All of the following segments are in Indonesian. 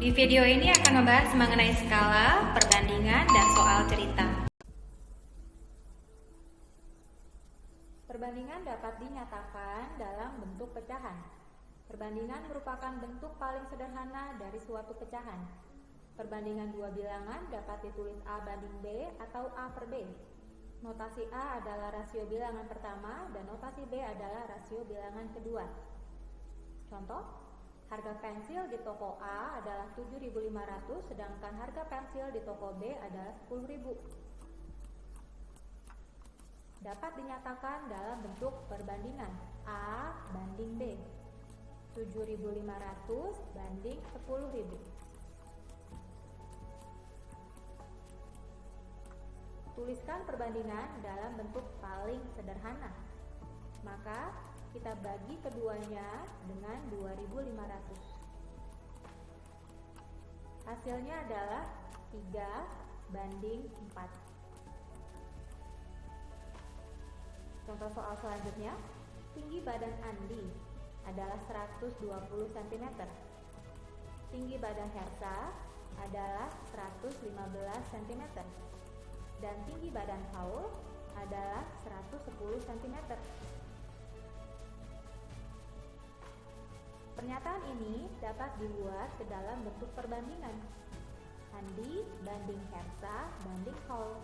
Di video ini akan membahas mengenai skala, perbandingan, dan soal cerita. Perbandingan dapat dinyatakan dalam bentuk pecahan. Perbandingan merupakan bentuk paling sederhana dari suatu pecahan. Perbandingan dua bilangan dapat ditulis A banding B atau A per B. Notasi A adalah rasio bilangan pertama dan notasi B adalah rasio bilangan kedua. Contoh, harga pensil di toko A adalah 7.500, sedangkan harga pensil di toko B adalah 10.000. Dapat dinyatakan dalam bentuk perbandingan A banding B, 7.500 banding 10.000. Tuliskan perbandingan dalam bentuk paling sederhana. Maka kita bagi keduanya dengan 2.500. Hasilnya adalah 3 banding 4. Contoh soal selanjutnya, tinggi badan Andi adalah 120 cm. Tinggi badan Hersa adalah 115 cm. Dan tinggi badan Paul adalah 110 cm. Pernyataan ini dapat dibuat ke dalam bentuk perbandingan. Andi banding Hersa banding Paul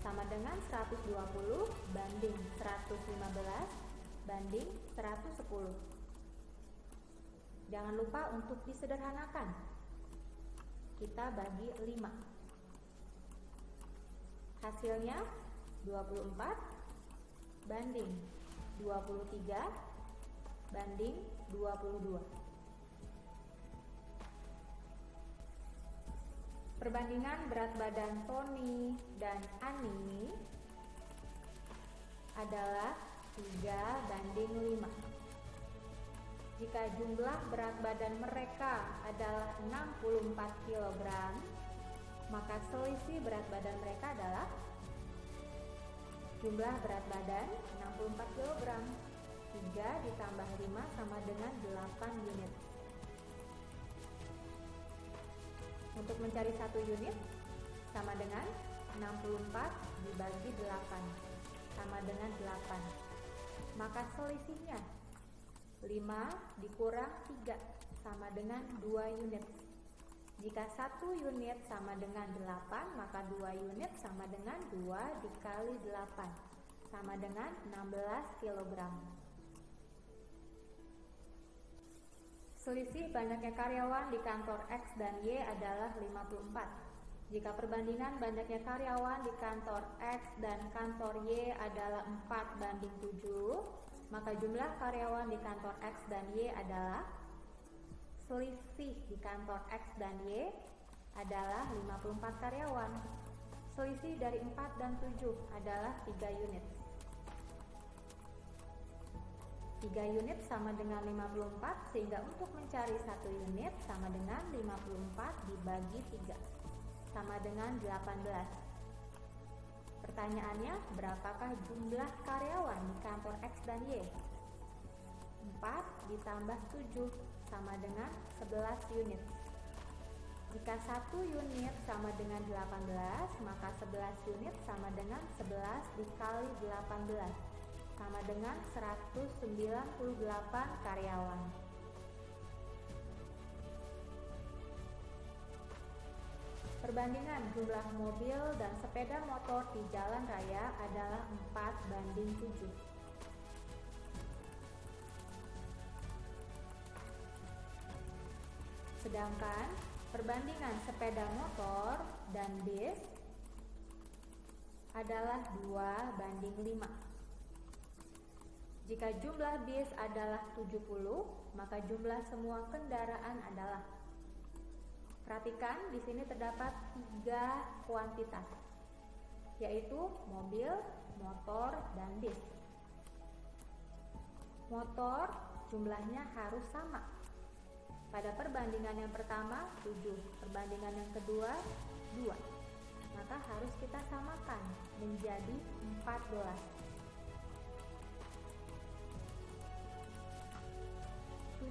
sama dengan 120 banding 115 banding 110. Jangan lupa untuk disederhanakan. Kita bagi 5. Hasilnya 24 banding 23 banding 22. Perbandingan berat badan Tony dan Ani adalah 3 banding 5. Jika jumlah berat badan mereka adalah 64 kg, maka selisih berat badan mereka adalah jumlah berat badan 64 kg. 3 ditambah 5 sama dengan 8 unit. Untuk mencari 1 unit sama dengan 64 dibagi 8 sama dengan 8. Maka selisihnya 5 dikurang 3 sama dengan 2 unit. Jika 1 unit sama dengan 8, maka 2 unit sama dengan 2 dikali 8 sama dengan 16 kg. Selisih banyaknya karyawan di kantor X dan Y adalah 54. Jika perbandingan banyaknya karyawan di kantor X dan kantor Y adalah 4 banding 7, maka jumlah karyawan di kantor X dan Y adalah selisih di kantor X dan Y adalah 54 karyawan. Selisih dari 4 dan 7 adalah 3 unit. 3 unit sama dengan 54, sehingga untuk mencari 1 unit sama dengan 54 dibagi 3 sama dengan 18. Pertanyaannya, berapakah jumlah karyawan di kantor X dan Y? 4 ditambah 7 sama dengan 11 unit. Jika 1 unit sama dengan 18, maka 11 unit sama dengan 11 dikali 18 sama dengan 198 karyawan. Perbandingan jumlah mobil dan sepeda motor di jalan raya adalah 4 banding 7. Sedangkan perbandingan sepeda motor dan bis adalah 2 banding 5. Jika jumlah bis adalah 70, maka jumlah semua kendaraan adalah. Perhatikan, di sini terdapat 3 kuantitas, yaitu mobil, motor, dan bis. Motor jumlahnya harus sama. Pada perbandingan yang pertama 7, perbandingan yang kedua 2. Maka harus kita samakan menjadi 14.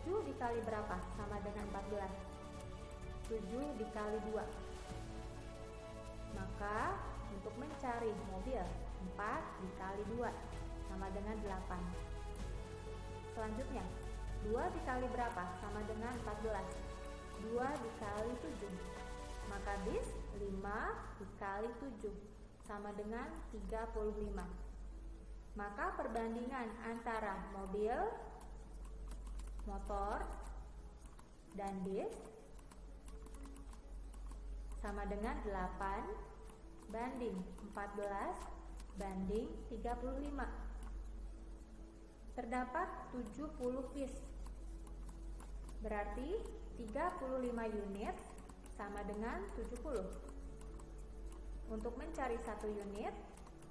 7 dikali berapa? Sama dengan 14. 7 dikali 2. Maka untuk mencari mobil, 4 dikali 2 sama dengan 8. Selanjutnya, 2 dikali berapa? Sama dengan 14. 2 dikali 7. Maka bis 5 dikali 7 sama dengan 35. Maka perbandingan antara mobil, motor, dan bis sama dengan 8 banding 14 banding 35. Terdapat 70 bis. Berarti 35 unit sama dengan 70. Untuk mencari 1 unit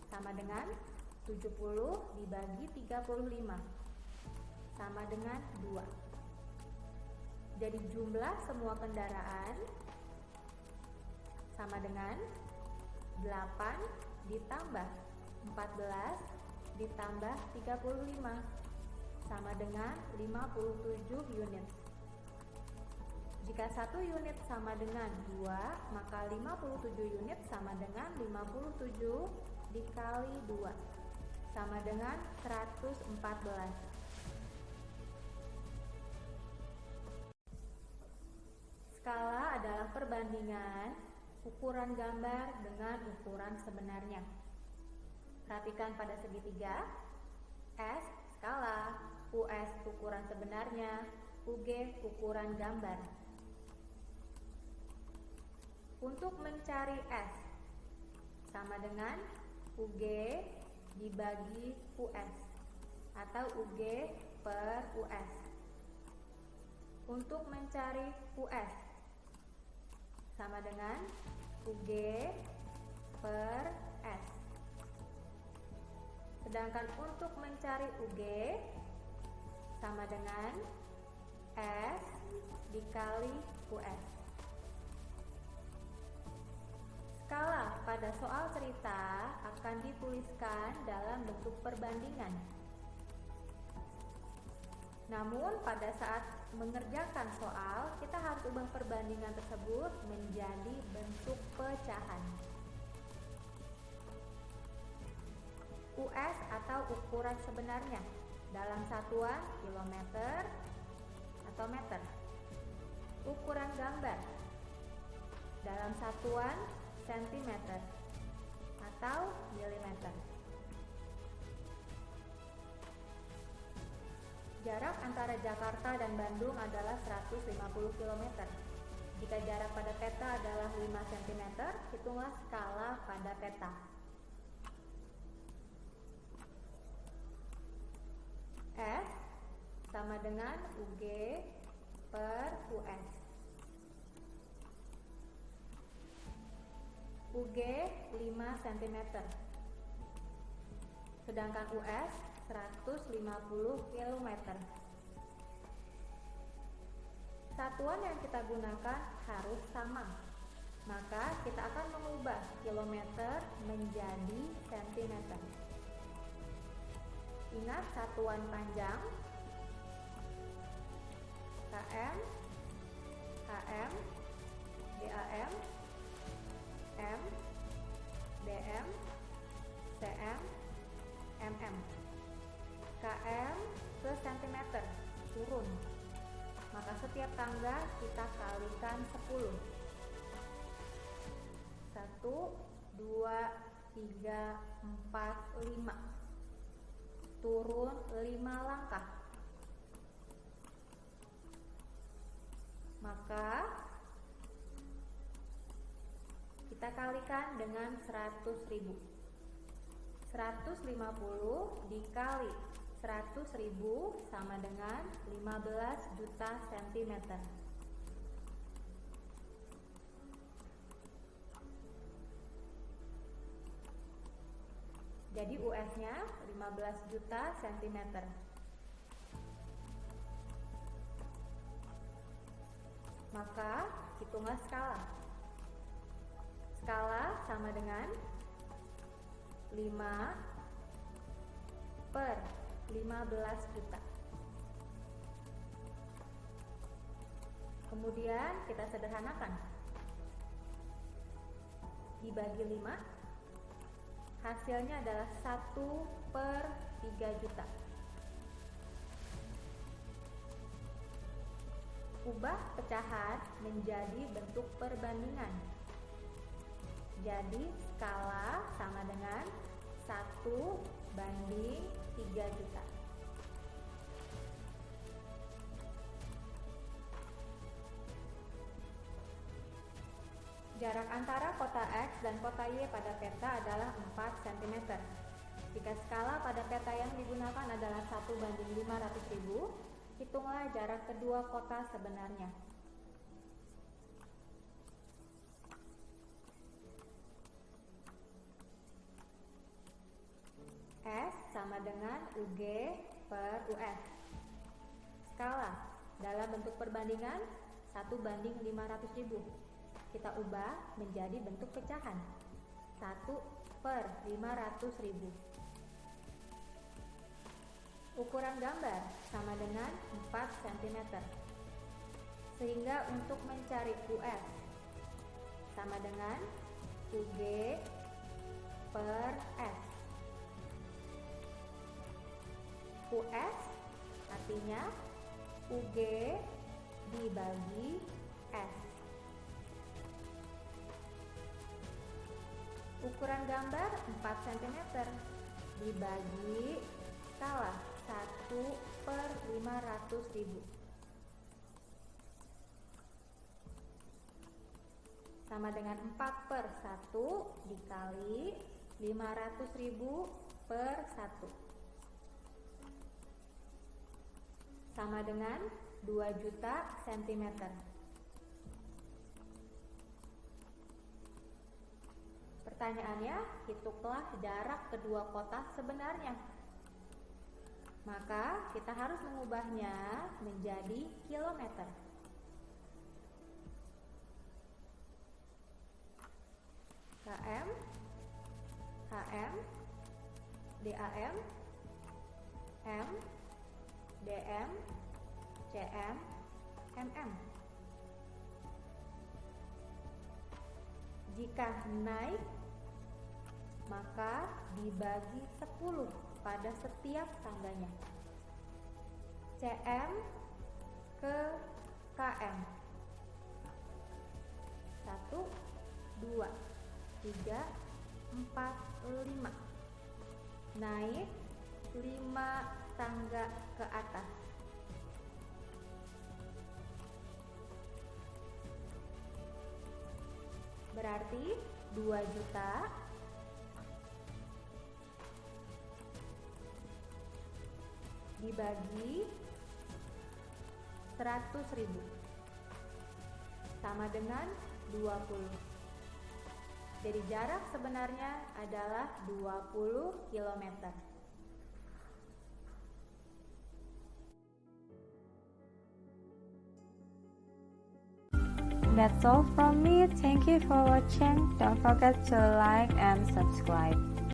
sama dengan 70 dibagi 35 sama dengan 2. Jadi jumlah semua kendaraan sama dengan 8 ditambah 14 ditambah 35 sama dengan 57 unit. Jika 1 unit sama dengan 2, maka 57 unit sama dengan 57 dikali 2 sama dengan 114. Skala adalah perbandingan ukuran gambar dengan ukuran sebenarnya. Perhatikan pada segitiga. S skala, US ukuran sebenarnya, UG ukuran gambar. Untuk mencari S sama dengan UG dibagi US atau UG per US. Untuk mencari US sama dengan UG per S. Sedangkan untuk mencari UG sama dengan S dikali US. Skala pada soal cerita akan dituliskan dalam bentuk perbandingan. Namun pada saat mengerjakan soal, kita harus ubah perbandingan tersebut menjadi bentuk pecahan. US atau ukuran sebenarnya dalam satuan kilometer atau meter. Ukuran gambar dalam satuan sentimeter atau milimeter. Jarak antara Jakarta dan Bandung adalah 150 km. Jika jarak pada peta adalah 5 cm, hitunglah skala pada peta. S sama dengan UG per US. UG 5 cm, sedangkan US 150 km. Satuan yang kita gunakan harus sama, maka kita akan mengubah kilometer menjadi sentimeter. Ingat satuan panjang km, km, gram, m, dm, cm, mm. km ke centimeter turun, maka setiap tangga kita kalikan 10. 1, 2, 3, 4, 5. Turun 5 langkah. Maka kita kalikan dengan 100.000. 150 dikali 100.000 sama dengan 15 juta sentimeter. Jadi US-nya 15 juta sentimeter. Maka hitunglah skala. Skala sama dengan 5 per 15 juta. Kemudian kita sederhanakan. Dibagi 5, hasilnya adalah 1/3 juta. Ubah pecahan menjadi bentuk perbandingan. Jadi skala sama dengan 1/3 juta. Jarak antara kota X dan kota Y pada peta adalah 4 cm. Jika skala pada peta yang digunakan adalah 1/500.000, hitunglah jarak kedua kota sebenarnya. S sama dengan UG per US. Skala dalam bentuk perbandingan 1/500.000. Kita ubah menjadi bentuk pecahan 1/500.000. Ukuran gambar sama dengan 4 cm. Sehingga untuk mencari US sama dengan UG per S. US artinya UG dibagi S. Ukuran gambar 4 cm dibagi skala 1/500.000 sama dengan 4/1 dikali 500.000 per 1 sama dengan 2 juta cm. Pertanyaannya, hitunglah jarak kedua kota sebenarnya. Maka kita harus mengubahnya menjadi kilometer. KM, HM, DAM, M, DM, CM, MM. Jika naik, maka dibagi 10 pada setiap tangganya. CM ke KM. 1, 2, 3, 4, 5. Naik 5 tangga ke atas. Berarti 2 juta dibagi 100.000 sama dengan 20. Jadi jarak sebenarnya adalah 20 km. That's all from me. Thank you for watching. Don't forget to like and subscribe.